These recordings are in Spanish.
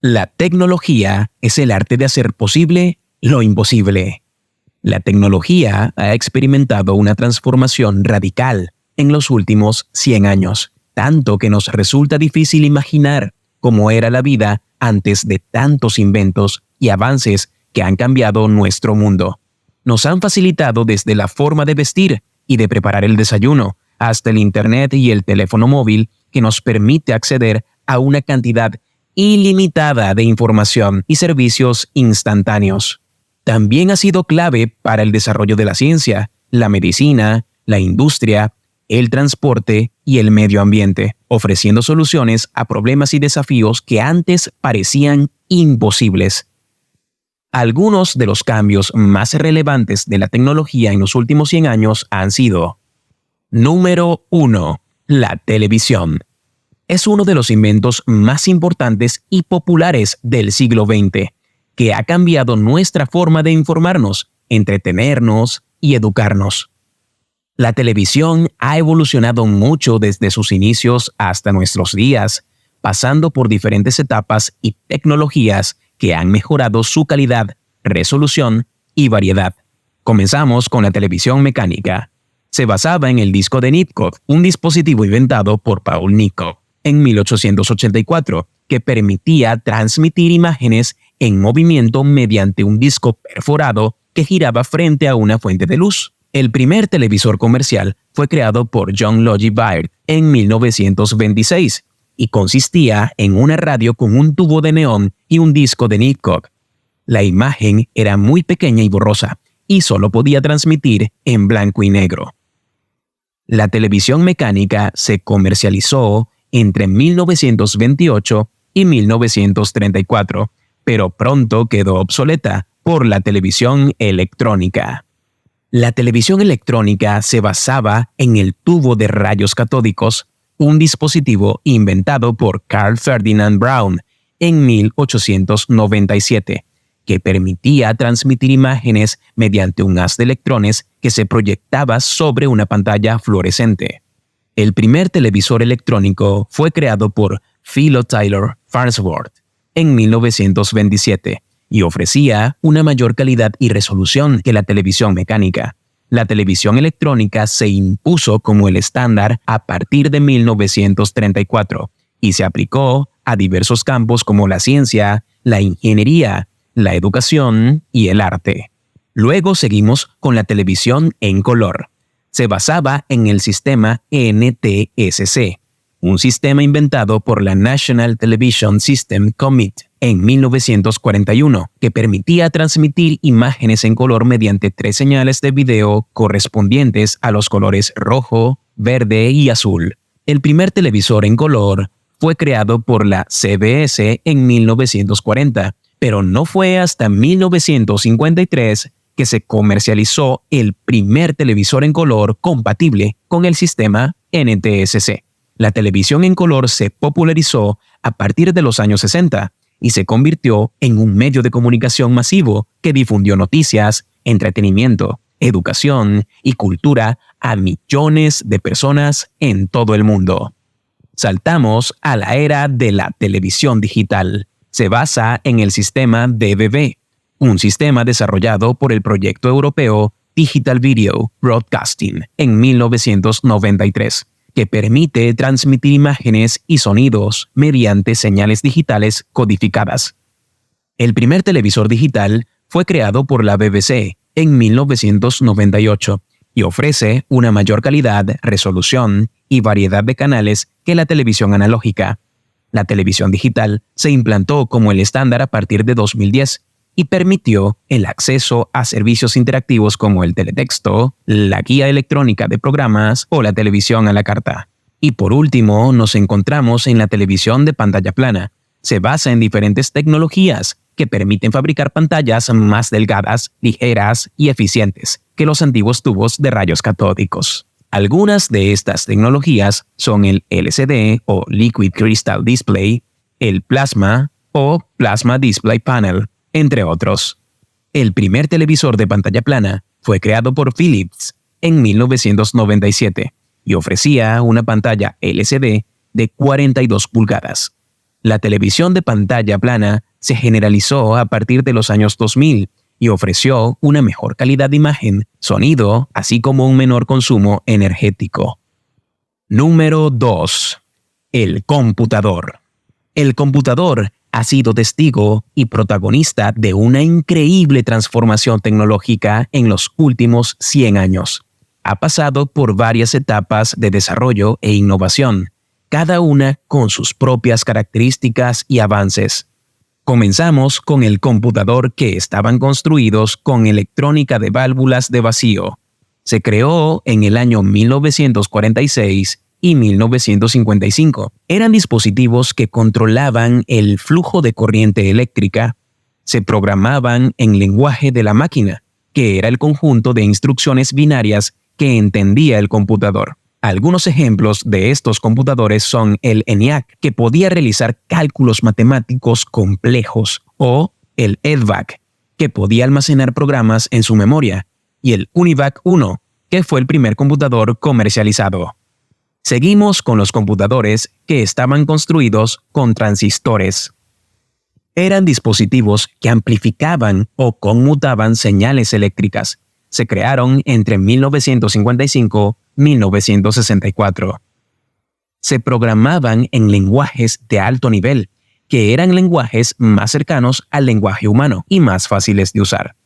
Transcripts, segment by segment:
La tecnología es el arte de hacer posible lo imposible. La tecnología ha experimentado una transformación radical en los últimos 100 años, tanto que nos resulta difícil imaginar cómo era la vida antes de tantos inventos y avances que han cambiado nuestro mundo. Nos han facilitado desde la forma de vestir y de preparar el desayuno, hasta el Internet y el teléfono móvil que nos permite acceder a una cantidad ilimitada de información y servicios instantáneos. También ha sido clave para el desarrollo de la ciencia, la medicina, la industria, el transporte y el medio ambiente, ofreciendo soluciones a problemas y desafíos que antes parecían imposibles. Algunos de los cambios más relevantes de la tecnología en los últimos 100 años han sido: Número 1. La televisión. Es uno de los inventos más importantes y populares del siglo XX, que ha cambiado nuestra forma de informarnos, entretenernos y educarnos. La televisión ha evolucionado mucho desde sus inicios hasta nuestros días, pasando por diferentes etapas y tecnologías que han mejorado su calidad, resolución y variedad. Comenzamos con la televisión mecánica. Se basaba en el disco de Nipkow, un dispositivo inventado por Paul Nipkow en 1884, que permitía transmitir imágenes en movimiento mediante un disco perforado que giraba frente a una fuente de luz. El primer televisor comercial fue creado por John Logie Baird en 1926 y consistía en una radio con un tubo de neón y un disco de Nipkow. La imagen era muy pequeña y borrosa y solo podía transmitir en blanco y negro. La televisión mecánica se comercializó entre 1928 y 1934, pero pronto quedó obsoleta por la televisión electrónica. La televisión electrónica se basaba en el tubo de rayos catódicos, un dispositivo inventado por Carl Ferdinand Braun en 1897, que permitía transmitir imágenes mediante un haz de electrones que se proyectaba sobre una pantalla fluorescente. El primer televisor electrónico fue creado por Philo Tyler Farnsworth en 1927 y ofrecía una mayor calidad y resolución que la televisión mecánica. La televisión electrónica se impuso como el estándar a partir de 1934 y se aplicó a diversos campos como la ciencia, la ingeniería, la educación y el arte. Luego seguimos con la televisión en color. Se basaba en el sistema NTSC, un sistema inventado por la National Television System Committee en 1941, que permitía transmitir imágenes en color mediante 3 señales de video correspondientes a los colores rojo, verde y azul. El primer televisor en color fue creado por la CBS en 1940, pero no fue hasta 1953 que se comercializó el primer televisor en color compatible con el sistema NTSC. La televisión en color se popularizó a partir de los años 60 y se convirtió en un medio de comunicación masivo que difundió noticias, entretenimiento, educación y cultura a millones de personas en todo el mundo. Saltamos a la era de la televisión digital. Se basa en el sistema DVB, un sistema desarrollado por el proyecto europeo Digital Video Broadcasting en 1993, que permite transmitir imágenes y sonidos mediante señales digitales codificadas. El primer televisor digital fue creado por la BBC en 1998 y ofrece una mayor calidad, resolución y variedad de canales que la televisión analógica. La televisión digital se implantó como el estándar a partir de 2010 y permitió el acceso a servicios interactivos como el teletexto, la guía electrónica de programas o la televisión a la carta. Y por último, nos encontramos en la televisión de pantalla plana. Se basa en diferentes tecnologías que permiten fabricar pantallas más delgadas, ligeras y eficientes que los antiguos tubos de rayos catódicos. Algunas de estas tecnologías son el LCD o Liquid Crystal Display, el Plasma o Plasma Display Panel, entre otros. El primer televisor de pantalla plana fue creado por Philips en 1997 y ofrecía una pantalla LCD de 42 pulgadas. La televisión de pantalla plana se generalizó a partir de los años 2000 y ofreció una mejor calidad de imagen, sonido, así como un menor consumo energético. Número 2. El computador. El computador ha sido testigo y protagonista de una increíble transformación tecnológica en los últimos 100 años. Ha pasado por varias etapas de desarrollo e innovación, cada una con sus propias características y avances. Comenzamos con el computador que estaban construidos con electrónica de válvulas de vacío. Se creó en el año 1946 y 1955. Eran dispositivos que controlaban el flujo de corriente eléctrica. Se programaban en lenguaje de la máquina, que era el conjunto de instrucciones binarias que entendía el computador. Algunos ejemplos de estos computadores son el ENIAC, que podía realizar cálculos matemáticos complejos, o el EDVAC, que podía almacenar programas en su memoria, y el UNIVAC-1, que fue el primer computador comercializado. Seguimos con los computadores que estaban construidos con transistores. Eran dispositivos que amplificaban o conmutaban señales eléctricas. Se crearon entre 1955 y 1964. Se programaban en lenguajes de alto nivel, que eran lenguajes más cercanos al lenguaje humano y más fáciles de usar.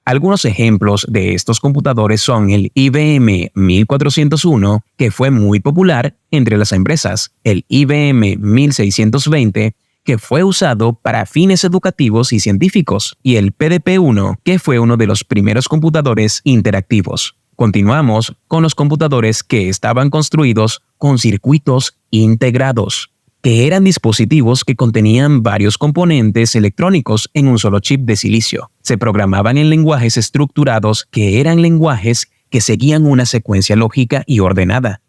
Algunos ejemplos de estos computadores son el IBM 1401, que fue muy popular entre las empresas, el IBM 1620, que fue usado para fines educativos y científicos, y el PDP-1, que fue uno de los primeros computadores interactivos. Continuamos con los computadores que estaban construidos con circuitos integrados, que eran dispositivos que contenían varios componentes electrónicos en un solo chip de silicio. Se programaban en lenguajes estructurados que eran lenguajes que seguían una secuencia lógica y ordenada.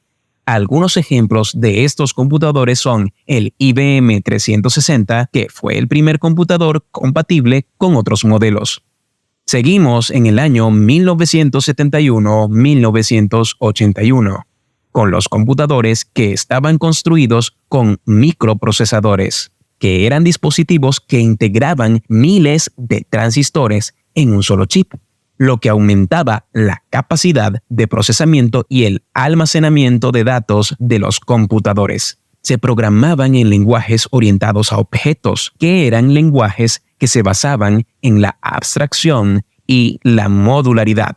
Algunos ejemplos de estos computadores son el IBM 360, que fue el primer computador compatible con otros modelos. Seguimos en el año 1971-1981. Con los computadores que estaban construidos con microprocesadores, que eran dispositivos que integraban miles de transistores en un solo chip, lo que aumentaba la capacidad de procesamiento y el almacenamiento de datos de los computadores. Se programaban en lenguajes orientados a objetos, que eran lenguajes que se basaban en la abstracción y la modularidad.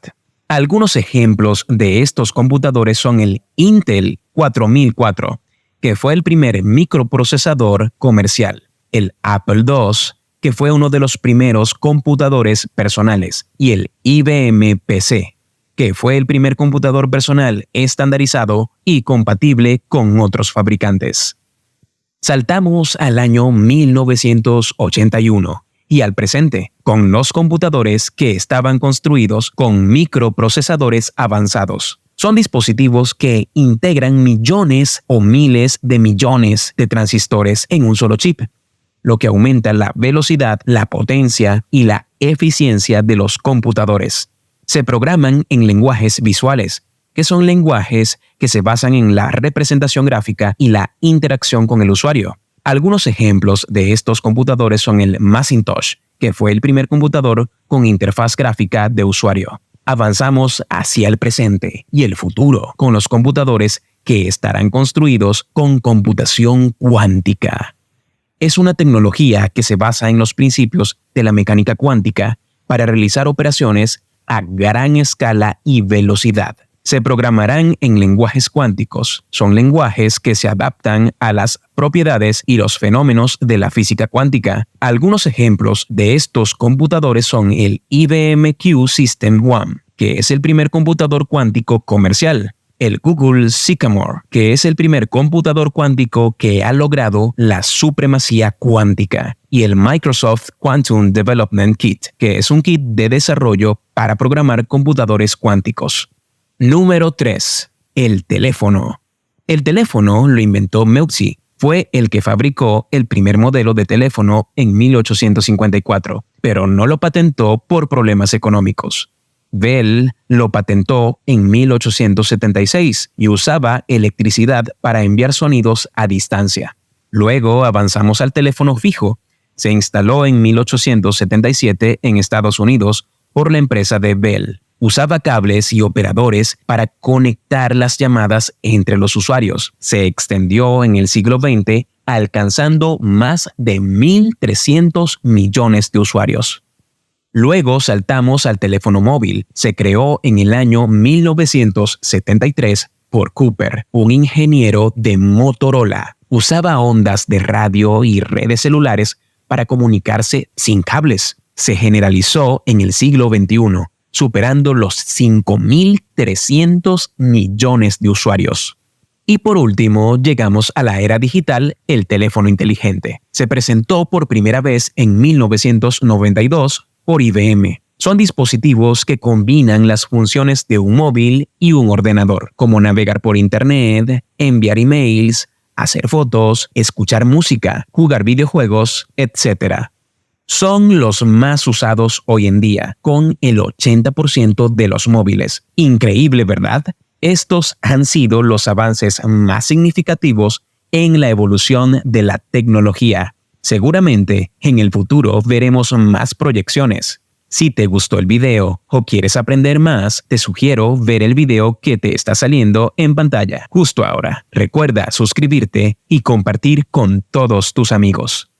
Algunos ejemplos de estos computadores son el Intel 4004, que fue el primer microprocesador comercial, el Apple II, que fue uno de los primeros computadores personales, y el IBM PC, que fue el primer computador personal estandarizado y compatible con otros fabricantes. Saltamos al año 1981. Y al presente, con los computadores que estaban construidos con microprocesadores avanzados. Son dispositivos que integran millones o miles de millones de transistores en un solo chip, lo que aumenta la velocidad, la potencia y la eficiencia de los computadores. Se programan en lenguajes visuales, que son lenguajes que se basan en la representación gráfica y la interacción con el usuario. Algunos ejemplos de estos computadores son el Macintosh, que fue el primer computador con interfaz gráfica de usuario. Avanzamos hacia el presente y el futuro con los computadores que estarán construidos con computación cuántica. Es una tecnología que se basa en los principios de la mecánica cuántica para realizar operaciones a gran escala y velocidad. Se programarán en lenguajes cuánticos. Son lenguajes que se adaptan a las propiedades y los fenómenos de la física cuántica. Algunos ejemplos de estos computadores son el IBM Q System One, que es el primer computador cuántico comercial, el Google Sycamore, que es el primer computador cuántico que ha logrado la supremacía cuántica, y el Microsoft Quantum Development Kit, que es un kit de desarrollo para programar computadores cuánticos. Número 3. El teléfono. El teléfono lo inventó Meucci. Fue el que fabricó el primer modelo de teléfono en 1854, pero no lo patentó por problemas económicos. Bell lo patentó en 1876 y usaba electricidad para enviar sonidos a distancia. Luego avanzamos al teléfono fijo. Se instaló en 1877 en Estados Unidos por la empresa de Bell. Usaba cables y operadores para conectar las llamadas entre los usuarios. Se extendió en el siglo XX, alcanzando más de 1.300 millones de usuarios. Luego saltamos al teléfono móvil. Se creó en el año 1973 por Cooper, un ingeniero de Motorola. Usaba ondas de radio y redes celulares para comunicarse sin cables. Se generalizó en el siglo XXI, superando los 5.300 millones de usuarios. Y por último, llegamos a la era digital, el teléfono inteligente. Se presentó por primera vez en 1992 por IBM. Son dispositivos que combinan las funciones de un móvil y un ordenador, como navegar por Internet, enviar emails, hacer fotos, escuchar música, jugar videojuegos, etc. Son los más usados hoy en día, con el 80% de los móviles. Increíble, ¿verdad? Estos han sido los avances más significativos en la evolución de la tecnología. Seguramente, en el futuro veremos más proyecciones. Si te gustó el video o quieres aprender más, te sugiero ver el video que te está saliendo en pantalla justo ahora. Recuerda suscribirte y compartir con todos tus amigos.